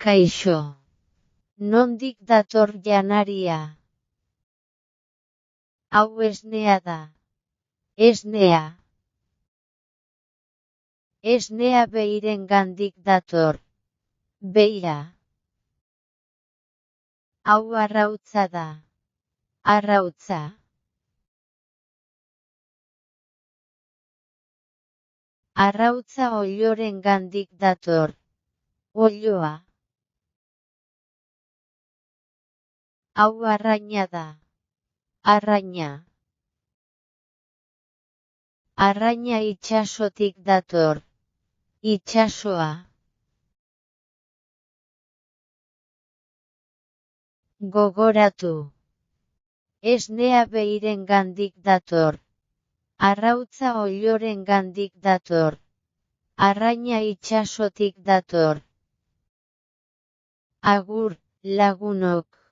Kaixo. Nondik dator janaria? Hau esnea da. Esnea. Esnea beirengandik dator. Beira. Hau arrautza da. Arrautza. Arrautza oilorengandik dator. Oiloa. Hau arraina da. Arraina. Arraina itsasotik dator. Itsasoa. Gogoratu. Esnea beirengandik dator. Arrautza oilorengandik dator. Arraina itsasotik dator. Agur, lagunok.